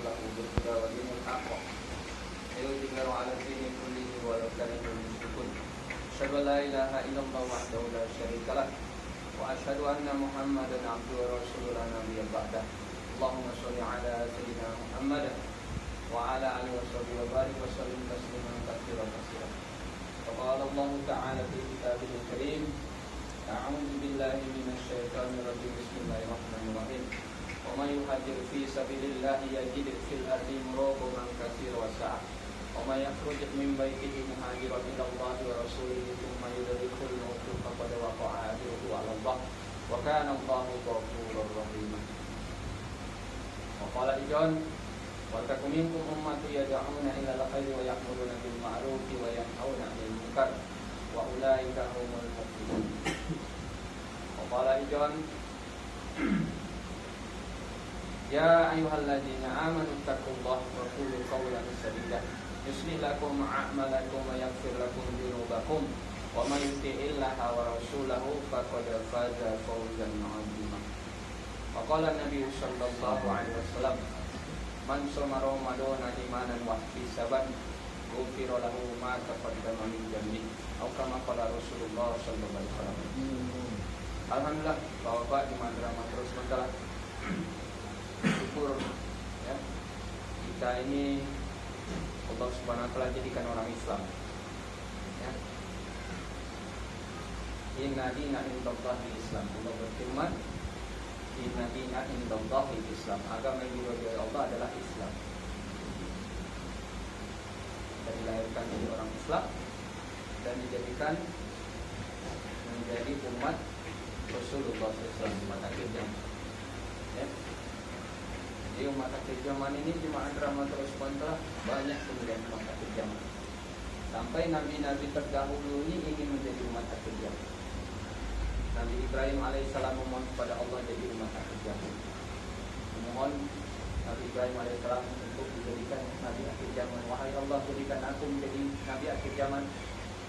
ورسوله بالهدى ودين الحق ليظهره على الدين كله ولو كره المشركون أشهد أن لا إله إلا الله وحده لا شريك له وأشهد أن محمدا عبده ورسوله لا نبي بعده اللهم صل على سيدنا محمد وعلى آله وصحبه وبارك وسلم تسليما كثيرا كثيرا. وقال الله تعالى في كتابه الكريم أعوذ بالله من الشيطان الرجيم بسم الله الرحمن الرحيم ومن يهاجر في سبيل الله يجد في الأرض مراغما كثيرا وسعة ومن يخرج من بيته مهاجرا إلى الله ورسوله ثم يدركه الموت فقد وقع أجره على الله وكان الله غفورا رحيما. وقال إيضا وَلْتَكُنْ مِنْكُمْ أُمَّةٌ يَدْعُونَ إِلَى الْخَيْرِ وَيَأْمُرُونَ بِالْمَعْرُوفِ وَيَنْهَوْنَ عَنِ الْمُنكَرِ وَأُولَئِكَ هُمُ الْمُفْلِحُونَ. وقال أيضا يا أيها الذين آمنوا اتقوا الله وقولوا قولا سديدا يصلح لكم أعمالكم ويغفر لكم ذنوبكم ومن يطع الله ورسوله فقد فاز فوزا عظيما. وقال النبي صلى الله عليه وسلم man shoma ramadana imanan wa ihtisaban ghufira lahu ma taqaddama min dhanbi atau kama qala Rasulullah sallallahu alaihi wasallam. Alhamdulillah Bapak di Madrasah terus sementara syukur ya kita ini Allah Subhanahu wa taala jadikan orang Islam ya. Inna dina indallahi Islam. Allah berfirman Inna dina indallahi Islam. Agama yang diridhoi Allah adalah Islam. Kita dilahirkan jadi orang Islam dan dijadikan menjadi umat Rasulullah SAW, umat akhir zaman. Ya. Jadi umat akhir zaman ini cuma drama terus kontra banyak kemudian umat akhir zaman. Sampai nabi-nabi terdahulu ini ingin menjadi umat akhir zaman. Nabi Ibrahim alaihissalam memohon kepada Allah jadi umat akhir zaman. Memohon Nabi Ibrahim alaihissalam untuk dijadikan Nabi akhir zaman. Wahai Allah, jadikan aku menjadi Nabi akhir zaman.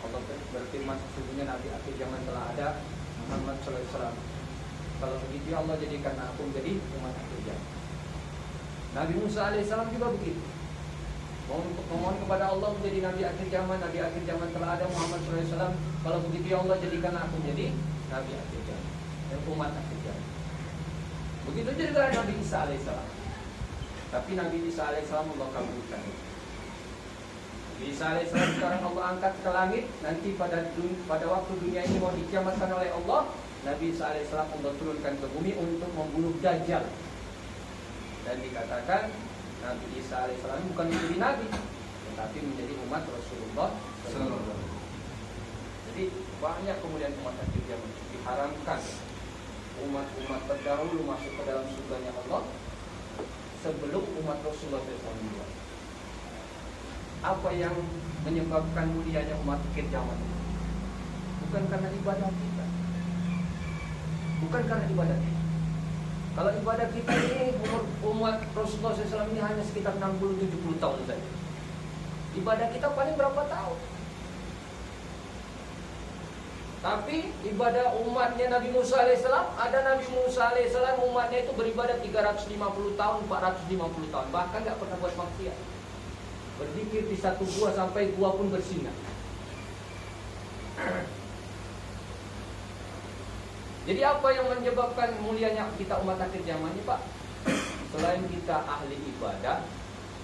Allah berfirman sesungguhnya Nabi akhir zaman telah ada, Muhammad sallallahu alaihi wasallam. Kalau begitu Allah jadikan aku menjadi umat akhir zaman. Nabi Musa alaihissalam juga begitu. Memohon kepada Allah menjadi Nabi akhir zaman. Nabi akhir zaman telah ada, Muhammad sallallahu alaihi wasallam. Kalau begitu Allah jadikan aku menjadi Nabi akhir zaman dan umat akhir zaman. Begitu juga Nabi Isa alaihissalam. Tapi Nabi Isa alaihissalam Allah kabulkan. Nabi Isa alaihissalam sekarang Allah angkat ke langit. Nanti pada waktu dunia ini mau dikiamatkan oleh Allah, Nabi Isa alaihissalam Allah turunkan ke bumi untuk membunuh Dajjal. Dan dikatakan Nabi Isa alaihissalam bukan menjadi Nabi, tetapi menjadi umat Rasulullah SAW. Jadi banyak kemudian umat akhir zaman diharamkan umat-umat terdahulu masuk ke dalam surganya Allah sebelum umat Rasulullah SAW. Apa yang menyebabkan mulianya umat akhir zaman? Bukan karena ibadah kita, bukan karena ibadah kita. Kalau ibadah kita ini umat Rasulullah SAW ini hanya sekitar 60-70 tahun saja. Ibadah kita paling berapa tahun? Tapi ibadah umatnya Nabi Musa alaihissalam, ada Nabi Musa alaihissalam umatnya itu beribadah 350 tahun, 450 tahun, bahkan nggak pernah buat maksiat. Berzikir di satu gua sampai gua pun bersinar. Jadi apa yang menyebabkan mulianya kita umat akhir zaman ini, Pak? Selain kita ahli ibadah,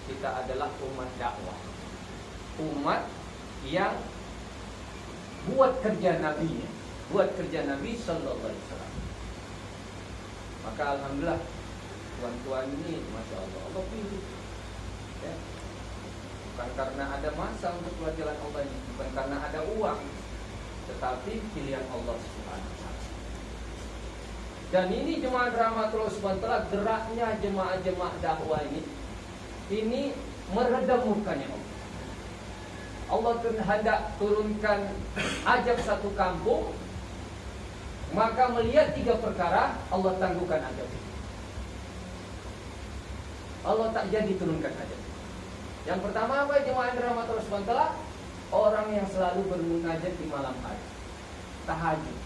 kita adalah umat dakwah. Umat yang buat kerja nabinya, buat kerja Nabi sallallahu alaihi wasallam. Maka alhamdulillah tuan-tuan ini masya Allah Allah pilih ya. Bukan karena ada masa untuk keluar jalan Allah ini, bukan karena ada uang, tetapi pilihan Allah Subhanahu wa taala. Dan ini jemaah Rahmatul Subhanahu geraknya jemaah-jemaah dakwah ini meredam murkanya Allah. Allah hendak turunkan ajab satu kampung, maka melihat 3 perkara Allah tangguhkan ajab itu. Allah tak jadi turunkan ajab. Yang pertama apa jemaah rahmatullah SWT? Orang yang selalu bermunajat di malam hari, tahajud,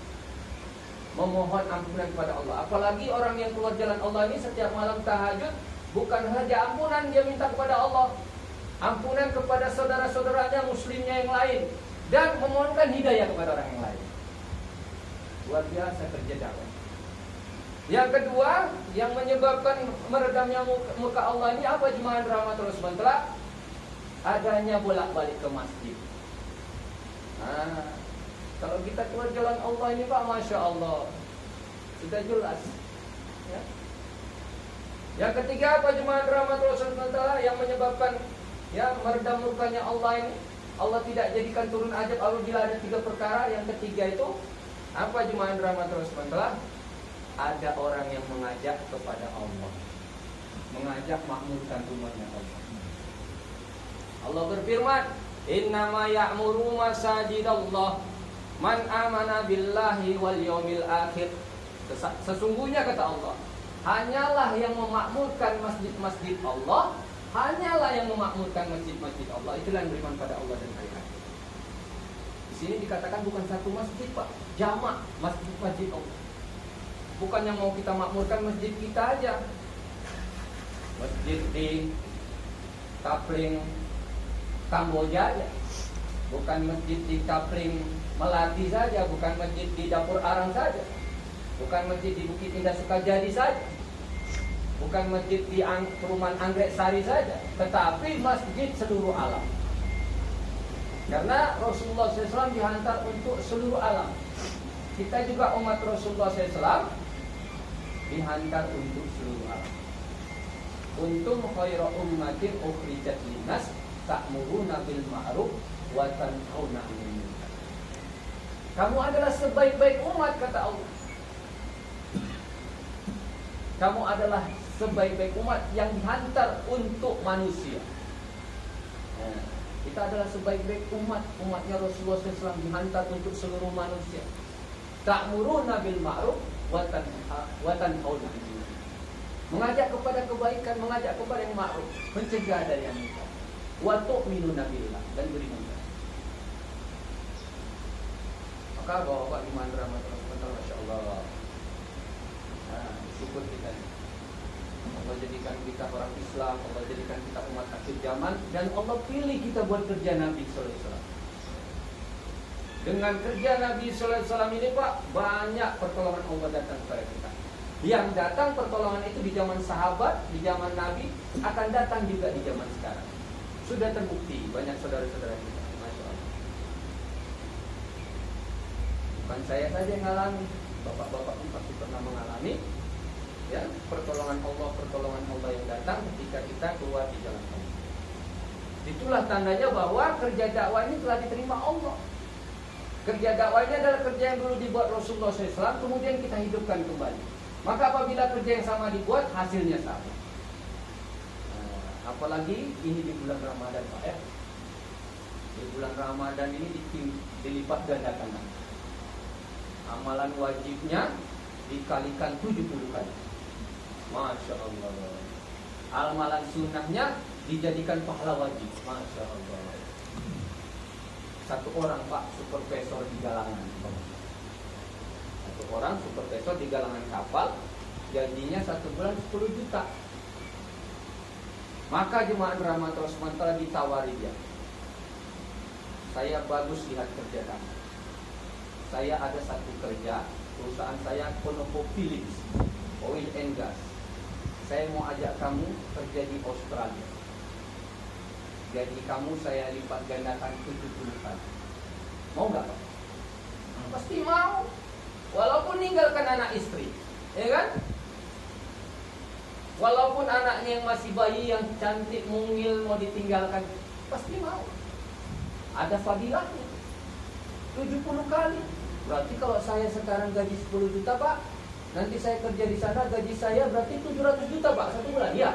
memohon ampunan kepada Allah. Apalagi orang yang keluar jalan Allah ini setiap malam tahajud Bukan saja ampunan dia minta kepada Allah, ampunan kepada saudara-saudaranya muslimnya yang lain, dan memohonkan hidayah kepada orang yang lain. Luar biasa kerja dakwah. Yang kedua, yang menyebabkan meredamnya muka Allah ini apa jemaah rahmatul subhanallah? Adanya bolak-balik ke masjid. Nah, kalau kita keluar jalan Allah ini Pak, Masya Allah, sudah jelas ya. Yang ketiga apa jemaah rahmatul subhanallah yang menyebabkan ya meredam murkanya Allah ini? Allah tidak jadikan turun azab apabila ada 3 perkara. Yang ketiga itu apa jemaah rahmatul subhanallah? Ada orang yang mengajak kepada Allah, mengajak makmurkan rumahnya Allah. Allah berfirman, innama ya'muru masajidallah man amana billahi wal yaumil akhir. Sesungguhnya kata Allah, hanyalah yang memakmurkan masjid-masjid Allah, hanyalah yang memakmurkan masjid-masjid Allah, itulah yang beriman pada Allah dan hari akhir. Di sini dikatakan bukan satu masjid Pak, jamak masjid-masjid Allah. Bukan yang mau kita makmurkan masjid kita aja, masjid di Kapling Kamboja aja, bukan masjid di Kapling Melati saja, bukan masjid di Dapur Arang saja, bukan masjid di Bukit Indah Sukajadi saja, bukan masjid di Perumahan Anggrek Sari saja, tetapi masjid seluruh alam. Karena Rasulullah SAW dihantar untuk seluruh alam. Kita juga umat Rasulullah SAW dihantar untuk seluruh alam. Untung khairu ummatin ukhrijat linnas ta'muruna bil ma'ruf wa tanhauna 'anil munkar. Kamu adalah sebaik-baik umat kata Allah. Kamu adalah sebaik-baik umat yang dihantar untuk manusia. Nah, kita adalah sebaik-baik umat, umatnya Rasulullah SAW dihantar untuk seluruh manusia. Ta'muruna bil ma'ruf wa tanhauna 'anil munkar. Mengajak kepada kebaikan, mengajak kepada yang ma'ruf, mencegah dari yang munkar. Wa tu'minuna billah, dan beriman. Maka Bapak iman rahmatullah, masyaallah. Nah, syukur kita. Allah jadikan kita orang Islam, Allah jadikan kita umat akhir zaman, dan Allah pilih kita buat kerja Nabi sallallahu alaihi wasallam. Dengan kerja Nabi sallallahu alaihi wasallam ini Pak, banyak pertolongan Allah datang kepada kita. Yang datang pertolongan itu di zaman sahabat, di zaman Nabi, akan datang juga di zaman sekarang. Sudah terbukti banyak saudara-saudara kita. Masya Allah. Bukan saya saja yang mengalami, bapak-bapak pun pasti pernah mengalami ya, pertolongan Allah yang datang ketika kita keluar di jalan Allah. Itulah tandanya bahwa kerja dakwah ini telah diterima Allah. Kerja dakwah ini adalah kerja yang dulu dibuat Rasulullah SAW, kemudian kita hidupkan kembali. Maka apabila kerja yang sama dibuat, hasilnya sama. Nah, apalagi ini di bulan Ramadan Pak ya. Di bulan Ramadan ini dilipat gandakan. Amalan wajibnya dikalikan 70 kali. Masya Allah. Amalan sunnahnya dijadikan pahala wajib. Masya Allah. Satu orang Pak supervisor di galangan. Satu orang supervisor di galangan kapal, gajinya 1 bulan 10 juta. Maka jemaah rahmatullah sementara ditawari dia. Saya bagus lihat kerja kamu. Saya ada satu kerja, perusahaan saya ConocoPhillips Oil and Gas. Saya mau ajak kamu kerja di Australia. Gaji kamu saya lipat gandakan 70 kali. Mau nggak Pak? Pasti mau. Walaupun ninggalkan anak istri, ya kan? Walaupun anaknya yang masih bayi yang cantik mungil mau ditinggalkan, pasti mau. Ada fadilahnya. 70 kali. Berarti kalau saya sekarang gaji 10 juta Pak, nanti saya kerja di sana gaji saya berarti 700 juta Pak 1 bulan. Ya.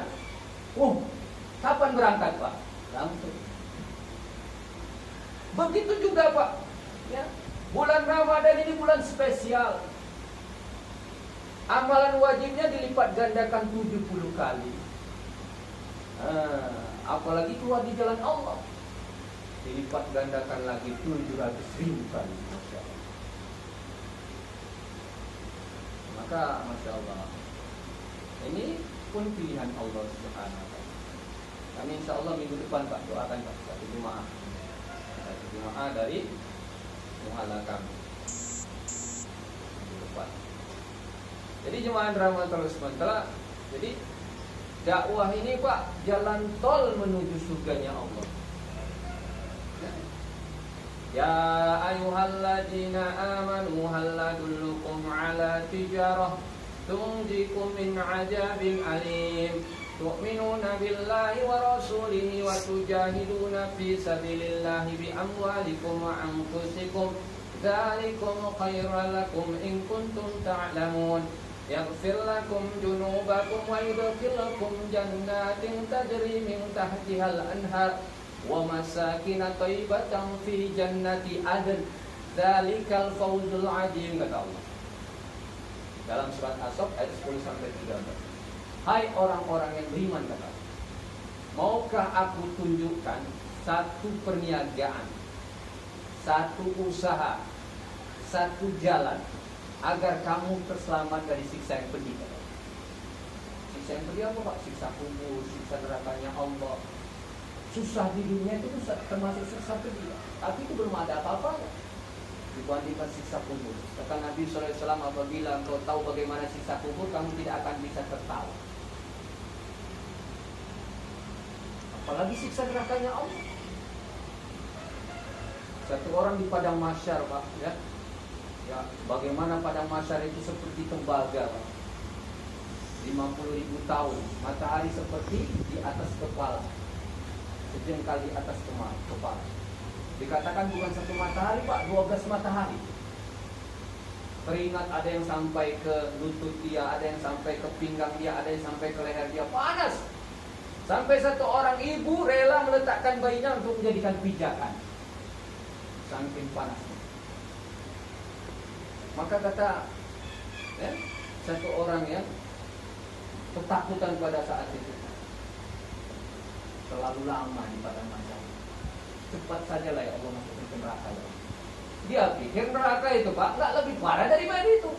Kapan berangkat Pak? Langsung. Begitu juga Pak. Ya. Bulan Ramadan ini bulan spesial. Amalan wajibnya dilipat gandakan 70 kali. Apalagi keluar di jalan Allah, dilipat gandakan lagi 700.000 kali. Masya Allah. Maka Masya Allah, ini pun pilihan Allah Subhanahu wa taala. Kami insya Allah minggu depan Pak doakan Pak satu Jumaah dari muhala kami minggu depan. Jadi jemaah rahmatul sementara. Jadi dakwah ini Pak jalan tol menuju surganya Allah. Ya ayyuhalladzina amanu hal adullukum ala tijarah tunjikum min ajabin alim tu'minuna billahi wa rasulihi wa tujahiduna fi sabilillahi bi amwalikum wa anfusikum dzalikum khairul lakum in kuntum ta'lamun yaghfir lakum junubakum wa yudkhilukum jannatin tajri min tahtihal anhar wa masakin thayyibatan fi jannati adn dzalikal fawzul adzim kata Allah dalam surat As-Saff ayat 10 sampai 13. Hai orang-orang yang beriman kata Allah, maukah aku tunjukkan satu perniagaan, satu usaha, satu jalan agar kamu terselamat dari siksa yang pedih kata Allah. Siksa yang pedih apa Pak? Siksa kubur, siksa nerakanya Allah. Susah di dunia itu termasuk siksa pedih, tapi itu belum ada apa-apanya dibandingkan siksa kubur. Kata Nabi SAW, apabila engkau tahu bagaimana siksa kubur, kamu tidak akan bisa tertawa. Apalagi siksa nerakanya Allah. Satu orang di padang mahsyar Pak, ya, bagaimana padang mahsyar itu seperti tembaga Pak. 50.000 tahun, matahari seperti di atas kepala. Sejengkal di atas kepala. Dikatakan bukan satu matahari Pak, 12 matahari. Keringat ada yang sampai ke lutut dia, ada yang sampai ke pinggang dia, ada yang sampai ke leher dia. Panas. Sampai satu orang ibu rela meletakkan bayinya untuk menjadikan pijakan. Saking panasnya. Maka kata satu orang ya, ketakutan pada saat itu. Terlalu lama di padang mahsyar. Cepat saja lah ya Allah masukkan ke neraka ya. Dia pikir neraka itu Pak nggak lebih parah daripada itu.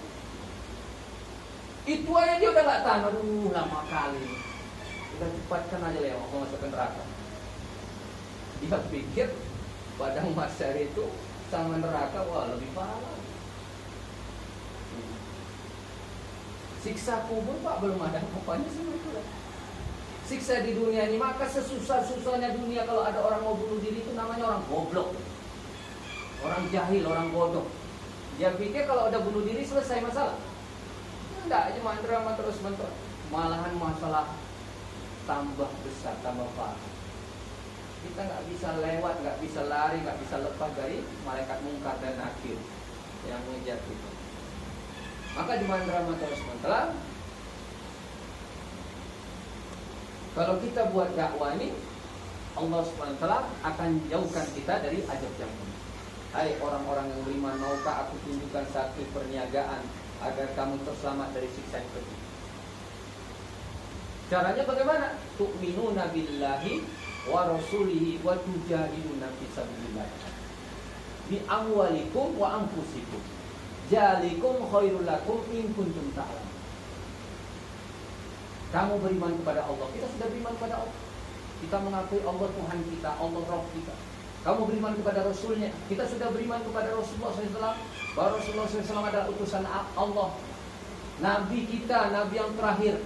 Itu aja dia udah nggak tahan. Aduh lama kali. Udah cepatkan aja lah ya Allah masukkan neraka. Dia pikir padang mahsyar itu sama neraka wah lebih parah. Siksa kubur Pak belum ada apa-apanya sama itu lah. Siksa di dunia ini, maka sesusah-susahnya dunia kalau ada orang mau bunuh diri itu namanya orang goblok, orang jahil, orang bodoh. Dia pikir kalau udah bunuh diri selesai masalah. Enggak, cuma drama terus bentuk. Malahan masalah tambah besar, tambah parah. Kita nggak bisa lewat, nggak bisa lari, nggak bisa lepas dari malaikat mungkar dan nakir yang mengejar kita. Maka di drama terus bentuk. Kalau kita buat dakwah ini, Allah SWT akan jauhkan kita dari azab yang ini. Hai orang-orang yang beriman, maukah aku tunjukkan satu perniagaan agar kamu terselamat dari siksa yang pedih? Caranya bagaimana? Tu'minuna billahi wa rasulihi wa tujahiduna fi sabilillah bi amwalikum wa anfusikum jalikum khairul lakum in kuntum ta'lamun. Kamu beriman kepada Allah. Kita sudah beriman kepada Allah. Kita mengakui Allah Tuhan kita, Allah Rabb kita. Kamu beriman kepada Rasulnya. Kita sudah beriman kepada Rasulullah SAW. Bahwa Rasulullah SAW adalah utusan Allah. Nabi kita, Nabi yang terakhir.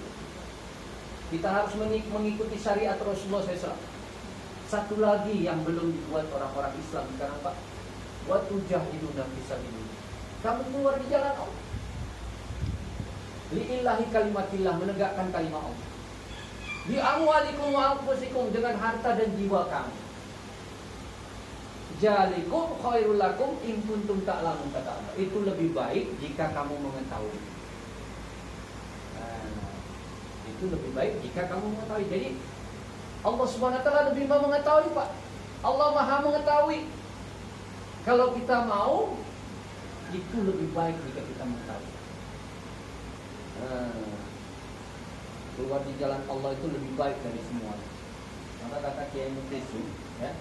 Kita harus mengikuti syariat Rasulullah SAW. Satu lagi yang belum dibuat orang-orang Islam sekarang Pak. Wa tujahiduna fi sabilillah. Kamu keluar di jalan Allah. Lillahi kalimatillah, menegakkan kalimat Allah. Bi amwalikum wa anfusikum, dengan harta dan jiwa kamu. Jalikum khairul lakum in kuntum ta'lamun kata Allah. Itu lebih baik jika kamu mengetahui. Itu lebih baik jika kamu mengetahui. Jadi Allah Subhanahu wa taala lebih mengetahui Pak. Allah Maha mengetahui. Kalau kita mau, itu lebih baik jika kita mengetahui. Keluar di jalan Allah itu lebih baik dari semua. Maka kata Kiai Muktesu, ya,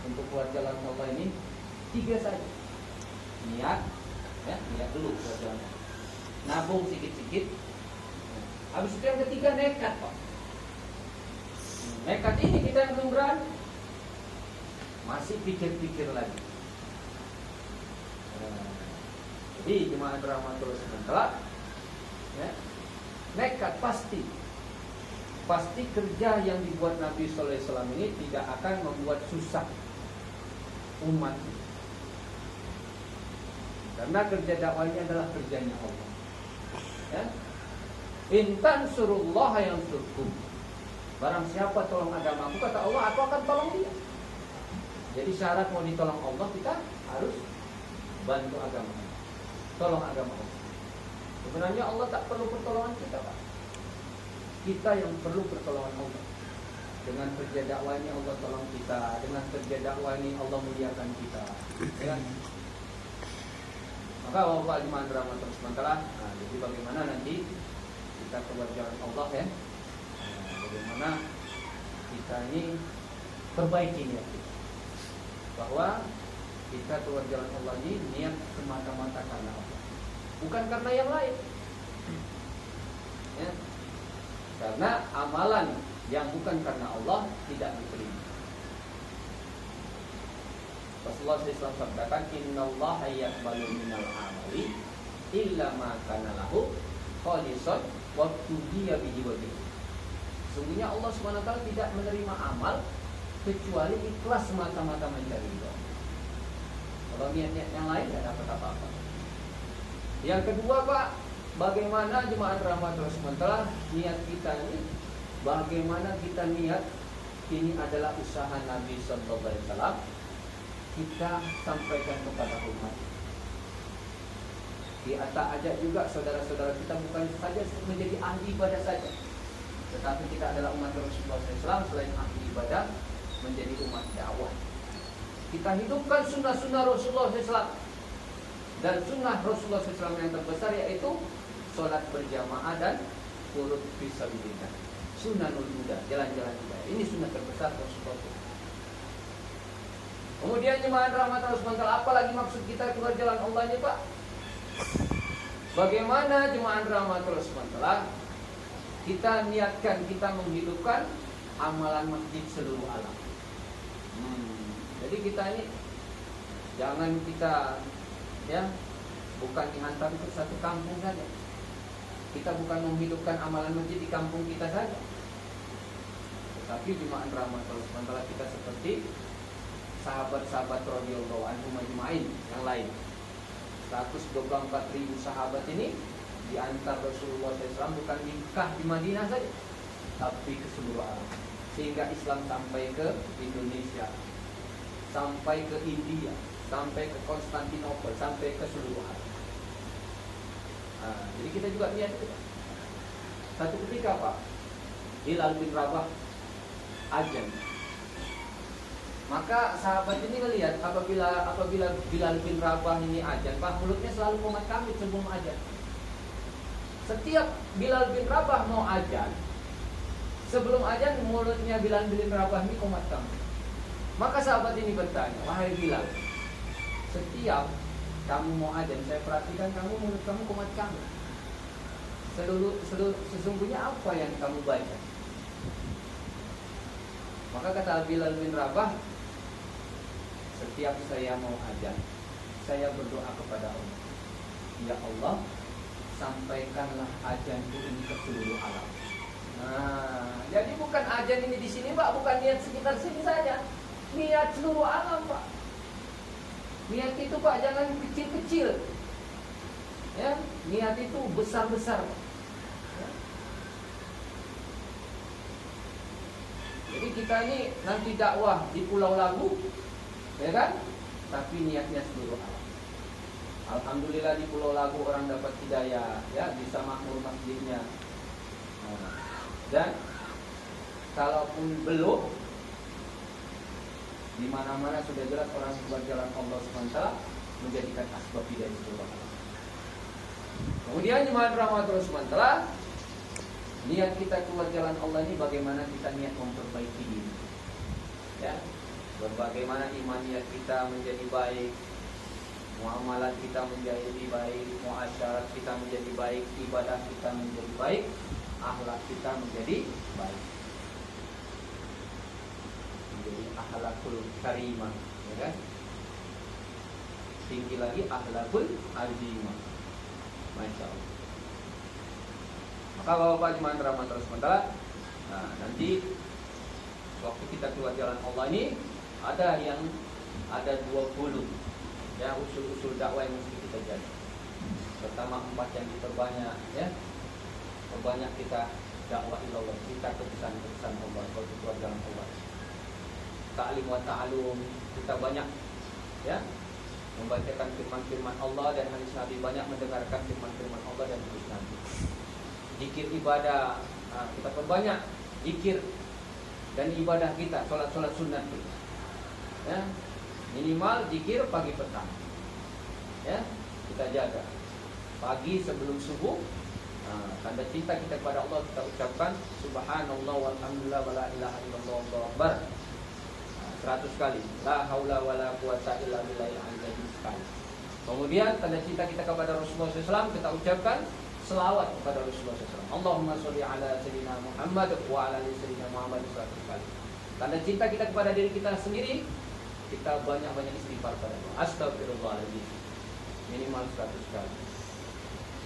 untuk keluar jalan Allah ini 3 saja. Niat, ya, niat dulu keluar jalan. Nabung sedikit-sedikit. Habis itu yang ketiga nekat, Pak. Nekat ini kita yang belum berani, masih pikir-pikir lagi. Jadi jemaah rahmatul sementara, ya, nekat pasti kerja yang dibuat Nabi Sallallahu Alaihi Wasallam ini tidak akan membuat susah umat. Karena kerja dakwah ini adalah kerjanya Allah. Ya. Intan surullah yang surkum. Barang siapa tolong agamaku, kata Allah, aku akan tolong dia. Jadi syarat mau ditolong Allah, kita harus bantu agama, tolong agama Allah. Sebenarnya Allah tak perlu pertolongan kita, Pak. Kita yang perlu pertolongan Allah. Dengan kerja dakwah ini Allah tolong kita. Dengan kerja dakwah ini Allah muliakan kita. Ya. Maka Bapak Jemaah Rahmatul sementara. Nah, jadi bagaimana nanti kita keluar jalan Allah, ya? Nah, bagaimana kita ini perbaiki niat kita, bahwa kita keluar jalan Allah ini niat semata-mata karena Allah, bukan karena yang lain. Ya. Karena amalan yang bukan karena Allah tidak diterima. Rasulullah SAW sabdakan, innallaha yaqbalu minal amali illa ma kana lahu khalisan wa tudiya bihi wajhi. Sesungguhnya Allah SWT tidak menerima amal kecuali ikhlas semata-mata mencari ridho. Kalau niat-niat yang lain tidak dapat apa-apa. Yang kedua, Pak, bagaimana jemaah rahmatul sementara niat kita ini, bagaimana kita niat ini adalah usaha Nabi Sallallahu Alaihi Wasallam, kita sampaikan kepada umat. Kita ajak juga saudara-saudara kita bukan saja menjadi ahli ibadah saja, tetapi kita adalah umat Rasulullah SAW, selain ahli ibadah menjadi umat dakwah. Kita hidupkan sunnah-sunnah Rasulullah SAW. Dan sunnah Rasulullah SAW yang terbesar yaitu sholat berjamaah dan qunut fisabilillah. Sunnahul huda, jalan-jalan hidayah. Ini sunnah terbesar Rasulullah SAW. Kemudian jemaah rahmat Allah SWT, apa lagi maksud kita keluar jalan Allah ini, Pak? Bagaimana jemaah rahmat Allah SWT kita niatkan, kita menghidupkan amalan masjid seluruh alam. Jadi kita ini jangan kita, ya, bukan dihantar ke satu kampung saja. Kita bukan menghidupkan amalan masjid di kampung kita saja, tetapi jemaah rahmat Allah SWT kita seperti sahabat-sahabat radhiyallahu anhum ajma'in yang lain. 124.000 sahabat ini diantar Rasulullah SAW bukan di Mekah, di Madinah saja, tapi ke seluruh alam. Sehingga Islam sampai ke Indonesia, sampai ke India, sampai ke Konstantinopel, sampai ke seluruh alam. Nah, jadi kita juga lihat itu. Satu ketika, Pak, Bilal bin Rabah azan. Maka sahabat ini melihat apabila Bilal bin Rabah ini azan, Pak, mulutnya selalu komat kamit sebelum azan. Setiap Bilal bin Rabah mau azan, sebelum azan mulutnya Bilal bin Rabah ini komat kamit. Maka sahabat ini bertanya, wahai Bilal, setiap kamu mau azan, saya perhatikan kamu mulut kamu komat kamit. Sesungguhnya apa yang kamu baca? Maka kata Bilal bin Rabah, setiap saya mau azan, saya berdoa kepada Allah, ya Allah, sampaikanlah azanku ini ke seluruh alam. Nah, jadi bukan azan ini di sini, Pak, bukan niat sekitar sini saja, niat seluruh alam, Pak. Niat itu, Pak, jangan kecil-kecil, ya. Niat itu besar-besar, Pak. Ya. Jadi kita ini nanti dakwah di Pulau Labu, ya kan? Tapi niatnya seluruh alam. Alhamdulillah di Pulau Labu orang dapat hidayah, ya, bisa makmur masjidnya. Nah, dan kalaupun belum, di mana-mana sudah jelas orang keluar jalan Allah SWT menjadikan asbab hidayah seluruh alam. Kemudian jemaah rahmatul SWT, niat kita keluar jalan Allah ini bagaimana kita niat memperbaiki diri, ya. Bagaimana imaniyat kita menjadi baik, muamalah kita menjadi baik, muasyarat kita menjadi baik, ibadah kita menjadi baik. akhlak kita menjadi baik, menjadi akhlakul karimah, ya kan? Tinggi lagi akhlakul azimah. Masya Allah. Maka Bapak jemaah rahmat Allah SWT, nah nanti waktu kita keluar jalan Allah ini ada 20 ya usul-usul dakwah yang mesti kita jaga. Pertama 4 yang diperbanyak, ya. Perbanyak kita dakwah ilallah, kita kepesan-kepesan Allah kalau keluar jalan Allah. Ta'lim wa ta'alum, kita banyak ya membacakan firman-firman Allah dan hadis Nabi, banyak mendengarkan firman-firman Allah dan hadis Nabi. Zikir ibadah, nah, kita perbanyak zikir dan ibadah kita, sholat-sholat sunat kita. Ya, minimal zikir pagi petang. Ya, kita jaga. Pagi sebelum subuh, nah, tanda cinta kita kepada Allah kita ucapkan subhanallah walhamdulillah wala ilaha illallah wallahu akbar. 100 kali. La haula wala quwata illa billahil aliyyil azim. Kemudian tanda cinta kita kepada Rasulullah SAW kita ucapkan selawat kepada Rasulullah SAW. Allahumma sholli ala sayyidina Muhammad wa ala ali sayyidina Muhammad 100 kali. Tanda cinta kita kepada diri kita sendiri, kita banyak-banyak istighfar pada Allah. Astagfirullahaladzim. Minimal 100 kali.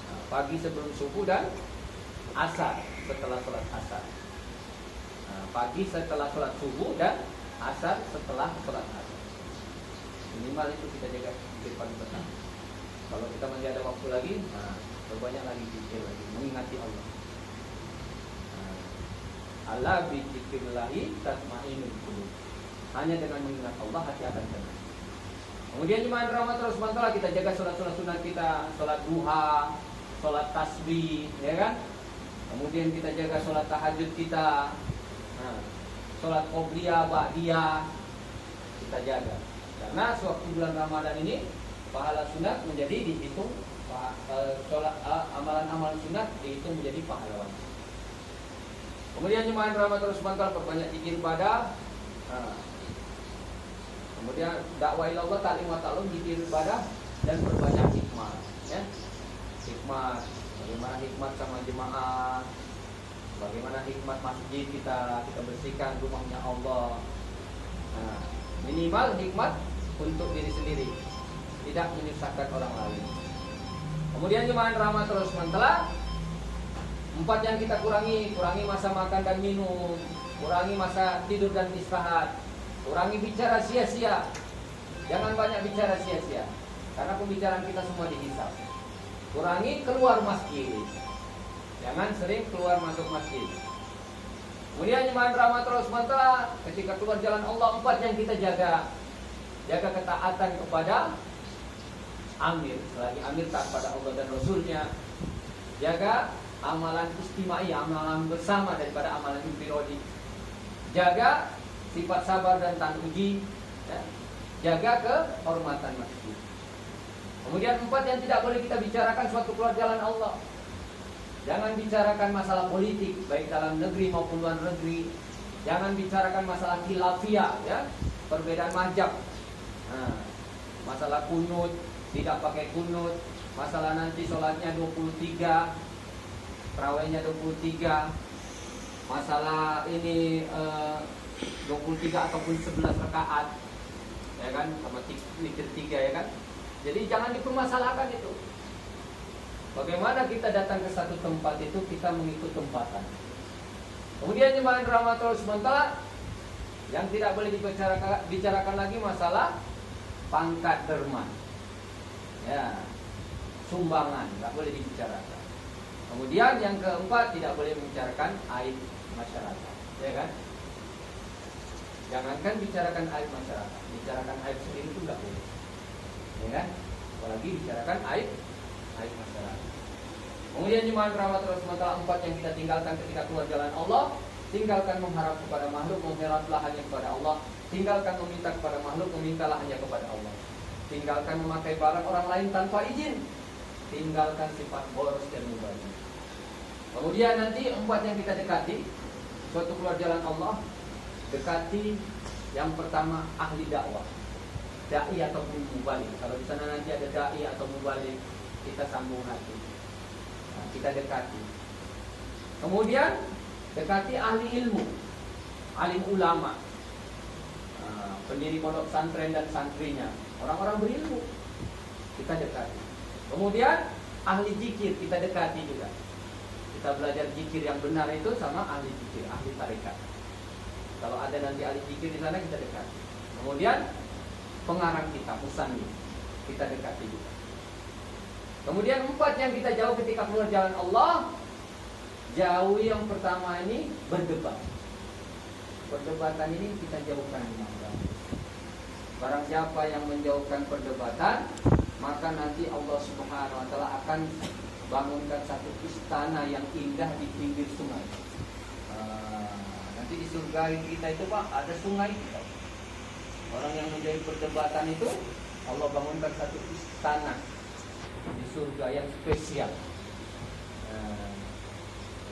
Nah, pagi sebelum subuh dan asar setelah sholat asar. Nah, pagi setelah sholat subuh dan asar setelah sholat asar. Minimal itu kita jaga zikir pagi petang. Kalau kita masih ada waktu lagi, nah, berbanyak lagi zikir lagi, mengingati Allah. Ala bi dzikrillahi tatma'innul qulub. Hanya dengan mengingat Allah hati akan tenang. Kemudian jemaah rahmat terus mantap kita jaga sholat-sholat sunat kita, sholat duha, sholat tasbih, ya kan? Kemudian kita jaga sholat tahajud kita, nah, sholat qobliyah, ba'diyah kita jaga. Karena sewaktu bulan Ramadan ini pahala sunat menjadi dihitung, sholat amalan-amalan sunat dihitung menjadi pahala wajib. Kemudian jemaah rahmat terus mantap perbanyak zikir ibadah. Nah, kemudian dakwah ilallah, ta'lim wa ta'alum, zikir ibadah dan perbanyak hikmah, ya. Hikmah, bagaimana hikmat sama jemaah, bagaimana hikmat masjid kita bersihkan rumahnya Allah. Nah, minimal hikmat untuk diri sendiri, tidak menyusahkan orang lain. Kemudian jemaah rahmat terus mantap 4 yang kita kurangi masa makan dan minum, kurangi masa tidur dan istirahat, kurangi bicara sia-sia. Jangan banyak bicara sia-sia, karena pembicaraan kita semua dihisab. Kurangi keluar masjid, jangan sering keluar masuk masjid. Kemudian jemaah rahmat terus mantap ketika keluar jalan Allah 4 yang kita jaga. Jaga ketaatan kepada amir, selagi amir taat pada Allah dan Rasulnya. Jaga amalan istimai, amalan bersama daripada amalan infirodi. Jaga sifat sabar dan tahan uji, ya. Jaga kehormatan masjid. Kemudian 4 yang tidak boleh kita bicarakan suatu keluar jalan Allah. Jangan bicarakan masalah politik baik dalam negeri maupun luar negeri. Jangan bicarakan masalah khilafiyah, ya, perbedaan mazhab. Nah, masalah kunut, tidak pakai kunut, masalah nanti sholatnya 23, tarawihnya 23, masalah ini 23 ataupun 11 rakaat, ya kan, sama witir 3, ya kan. Jadi jangan dipermasalahkan itu. Bagaimana kita datang ke satu tempat itu kita mengikut tempatan. Kemudian jemaah rahmatul sementara yang tidak boleh dibicarakan lagi masalah pangkat derma, ya, sumbangan, tidak boleh dibicarakan. Kemudian yang keempat tidak boleh membicarakan aib masyarakat, ya kan? Jangankan bicarakan aib masyarakat, bicarakan aib sendiri itu tidak boleh, ya kan? Apalagi bicarakan aib masyarakat. Kemudian jemaah rahmat terus sementara 4 yang kita tinggalkan ketika keluar jalan Allah. Tinggalkan mengharap kepada makhluk, mengharaplah hanya kepada Allah. Tinggalkan meminta kepada makhluk, memintalah hanya kepada Allah. Tinggalkan memakai barang orang lain tanpa izin. Tinggalkan sifat boros dan mubazir. Kemudian nanti 4 yang kita dekati suatu keluar jalan Allah. Dekati yang pertama ahli dakwah, dai ataupun mubalik. Kalau di sana nanti ada dai atau mubalik, kita sambung hati, nah, kita dekati. Kemudian dekati ahli ilmu, alim ulama, pendiri pondok pesantren dan santrinya, orang-orang berilmu, kita dekati. Kemudian ahli zikir kita dekati juga. Kita belajar zikir yang benar itu sama ahli zikir, ahli tarekat. Kalau ada nanti ahli zikir di sana kita dekati. Kemudian pengarang kita, musannif, kita dekati juga. Kemudian 4 yang kita jauh ketika keluar jalan Allah. Jauhi yang pertama ini berdebat. Perdebatan ini kita jauhkan. Barang siapa yang menjauhkan perdebatan, maka nanti Allah Subhanahu wa taala akan bangunkan satu istana yang indah di pinggir sungai. Nanti di surga kita itu Pak, ada sungai kita. Orang yang menjauhi perdebatan itu, Allah bangunkan satu istana di surga yang spesial.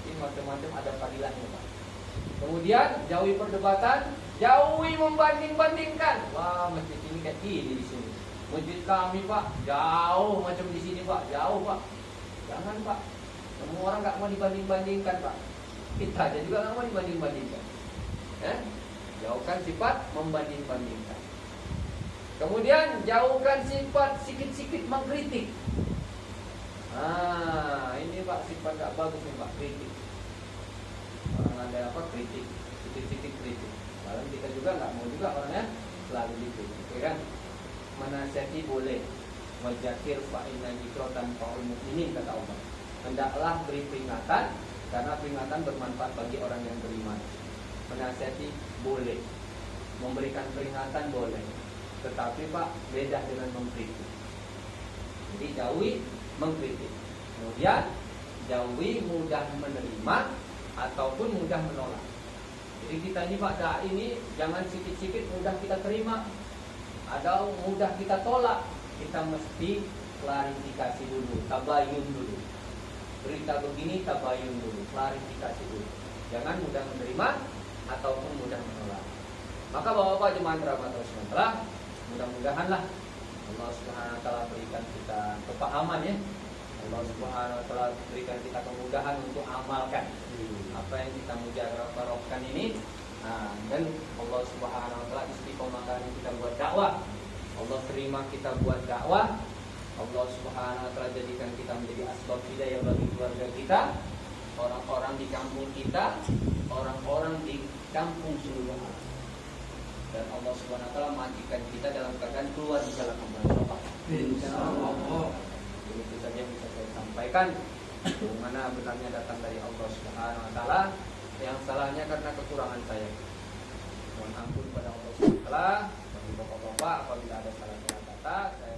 Jadi macam-macam ada fadilahnya Pak. Kemudian jauhi perdebatan, jauhi membanding-bandingkan. Wah, masjid ini kayak gini di sini. Masjid kami Pak, jauh macam di sini Pak, jauh Pak. Jangan Pak. Semua orang nggak mau dibanding-bandingkan Pak. Kita aja juga nggak mau dibanding-bandingkan. Jauhkan sifat membanding-bandingkan. Kemudian jauhkan sifat sikit-sikit mengkritik. Ini Pak sifat gak bagus nih Pak, kritik. Orang ada apa kritik, sikit-sikit kritik. Kalau kita juga nggak mau juga orangnya selalu dikritik, kan? Menasihati boleh, wajakir fa inna dzikran tanfa'ul mu'minin kata Allah. Hendaklah beri peringatan karena peringatan bermanfaat bagi orang yang beriman. Menasihati boleh, memberikan peringatan boleh, tetapi Pak beda dengan mengkritik. Jadi jauhi mengkritik. Kemudian jauhi mudah menerima ataupun mudah menolak. Jadi kita ini Pak dai ini jangan sikit-sikit mudah kita terima atau mudah kita tolak. Kita mesti klarifikasi dulu, tabayun dulu. Berita begini tabayun dulu, klarifikasi dulu. Jangan mudah menerima ataupun mudah menolak. Maka Bapak-bapak jemaah rahmatullah sekalian, mudah-mudahanlah Allah Subhanahu wa taala berikan kita kepahaman ya. Allah Subhanahu wa taala berikan kita kemudahan untuk amalkan apa yang kita mujarabahkan ini. Dan Allah Subhanahu wa taala istiqomahkan kita buat dakwah. Allah terima kita buat dakwah. Allah Subhanahu wa taala jadikan kita menjadi asbab hidayah bagi keluarga kita, orang-orang di kampung kita, orang-orang di kampung seluruh alam. Dan Allah Subhanahu wa taala matikan kita dalam keadaan keluar di jalan Allah. Insyaallah. Itu saja bisa saya sampaikan. Mana benarnya datang dari Allah Subhanahu wa taala, yang salahnya karena kekurangan saya. Mohon ampun pada Allah Subhanahu wa taala. Bagi bapak-bapak apabila ada salah kata, saya